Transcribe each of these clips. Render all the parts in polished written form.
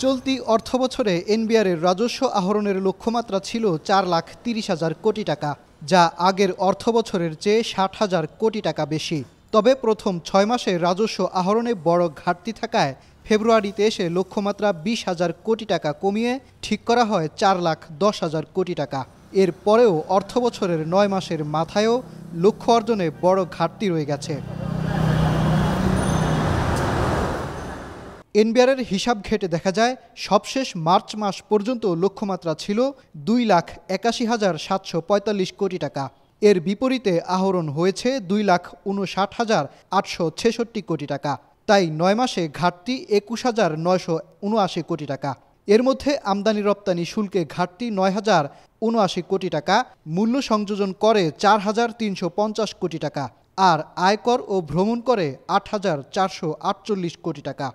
চলতি অর্থবছরে এনবিআরের রাজস্ব আহরণের লক্ষ্যমাত্রা ছিল 4,30,000 কোটি টাকা, যা আগের অর্থবছরের চেয়ে 60,000 কোটি টাকা বেশি। তবে প্রথম 6 মাসে রাজস্ব আহরণে বড় ঘাটতি থাকায় ফেব্রুয়ারিতে এসে লক্ষ্যমাত্রা 20,000 কোটি টাকা কমিয়ে ঠিক করা হয় 4,10,000 কোটি টাকা। এর পরেও অর্থবছরের 9 মাসের মাথায়ও লক্ষ্য অর্জনে বড় ঘাটতি রয়ে গেছে। এনবিআরের হিসাব ঘেঁটে দেখা যায়, সবশেষ মার্চ মাস পর্যন্ত লক্ষ্যমাত্রা ছিল 2,81,745 কোটি টাকা। এর বিপরীতে আহরণ হয়েছে 2,59,866 কোটি টাকা। তাই 9 মাসে ঘাটতি 21,979 কোটি টাকা। এর মধ্যে আমদানি রপ্তানি শুল্কে ঘাটতি 9,079 কোটি টাকা, মূল্য সংযোজন করে 4,350 কোটি টাকা, আর আয়কর ও ভ্রমণ করে 8,448 কোটি টাকা।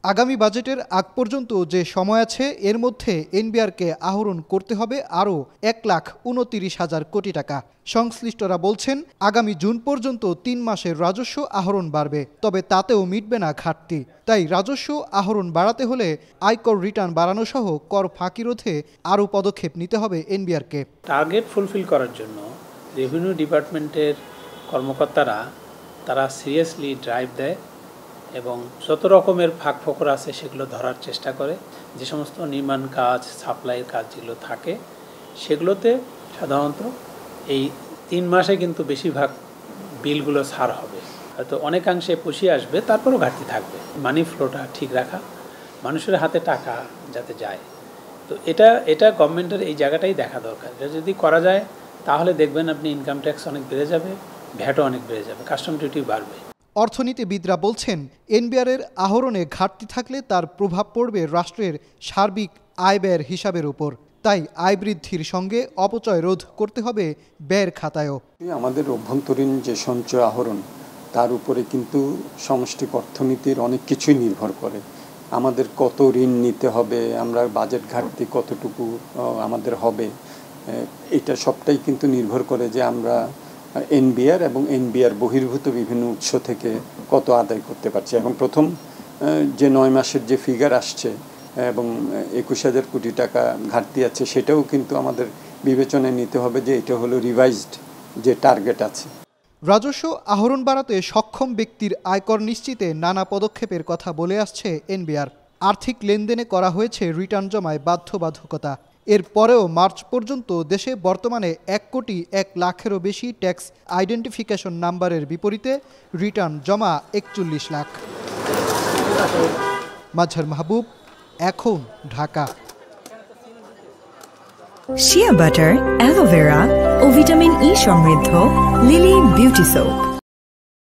আগামী বাজেটের আগ পর্যন্ত যে সময় আছে, এর মধ্যে এনবিআরকে আহরণ করতে হবে আরও 1,29,000 কোটি টাকা। সংশ্লিষ্টরা বলছেন, আগামী জুন পর্যন্ত 3 মাসের রাজস্ব আহরণ বাড়বে, তবে তাতেও মিটবে না ঘাটতি। তাই রাজস্ব আহরণ বাড়াতে হলে আয়কর রিটার্ন বাড়ানো সহ কর ফাঁকি রোধে আরও পদক্ষেপ নিতে হবে এনবিআরকে। টার্গেট ফুলফিল করার জন্য রেভিনিউ ডিপার্টমেন্টের কর্মকর্তারা তারা সিরিয়াসলি ড্রাইভ দেয় এবং যত রকমের ফাঁক ফোকর আছে সেগুলো ধরার চেষ্টা করে। যে সমস্ত নির্মাণ কাজ, সাপ্লাইয়ের কাজ যেগুলো থাকে সেগুলোতে সাধারণত এই 3 মাসে কিন্তু বেশিরভাগ বিলগুলো ছাড় হবে, হয়তো অনেকাংশে পুষিয়ে আসবে, তারপরও ঘাটতি থাকবে। মানি ফ্লোটা ঠিক রাখা, মানুষের হাতে টাকা যাতে যায়, তো এটা গভর্নমেন্টের এই জায়গাটাই দেখা দরকার। এটা যদি করা যায় তাহলে দেখবেন আপনি ইনকাম ট্যাক্স অনেক বেড়ে যাবে, ভ্যাটও অনেক বেড়ে যাবে, কাস্টম ডিউটি বাড়বে। অর্থনীতিবিদরা বলছেন, এনবিআরের আহরণে ঘাটতি থাকলে তার প্রভাব পড়বে রাষ্ট্রের সার্বিক আয় ব্যয়ের হিসাবের উপর। তাই আয় বৃদ্ধির সঙ্গে অপচয় রোধ করতে হবে ব্যয়ের খাতায়ও। আমাদের অভ্যন্তরীণ যে সঞ্চয় আহরণ, তার উপরে কিন্তু সমষ্টিক অর্থনীতির অনেক কিছুই নির্ভর করে। আমাদের কত ঋণ নিতে হবে, আমরা বাজেট ঘাটতি কতটুকু আমাদের হবে, এটা সবটাই কিন্তু নির্ভর করে যে আমরা এনবিআর এবং এনবিআর বহির্ভূত বিভিন্ন উৎস থেকে কত আদায় করতে পারছি। এবং প্রথম যে 9 মাসের যে ফিগার আসছে এবং 21,000 কোটি টাকা ঘাটতি আছে, সেটাও কিন্তু আমাদের বিবেচনায় নিতে হবে যে এটা হলো রিভাইজড যে টার্গেট আছে। রাজস্ব আহরণ বাড়াতে সক্ষম ব্যক্তির আয়কর নিশ্চিতে নানা পদক্ষেপের কথা বলে আসছে এনবিআর। আর্থিক লেনদেনে করা হয়েছে রিটার্ন জমায় বাধ্যবাধকতা। এর পরেও মার্চ পর্যন্ত দেশে বর্তমানে 1,01,00,000-এরও বেশি ট্যাক্স আইডেন্টিফিকেশন নাম্বারের বিপরীতে রিটার্ন জমা 41 লাখ। মাজহার মাহবুব, এখন, ঢাকা। শিয়া বাটার, অ্যালোভেরা ও ভিটামিন ই সমৃদ্ধ লিলি বিউটি সোপ।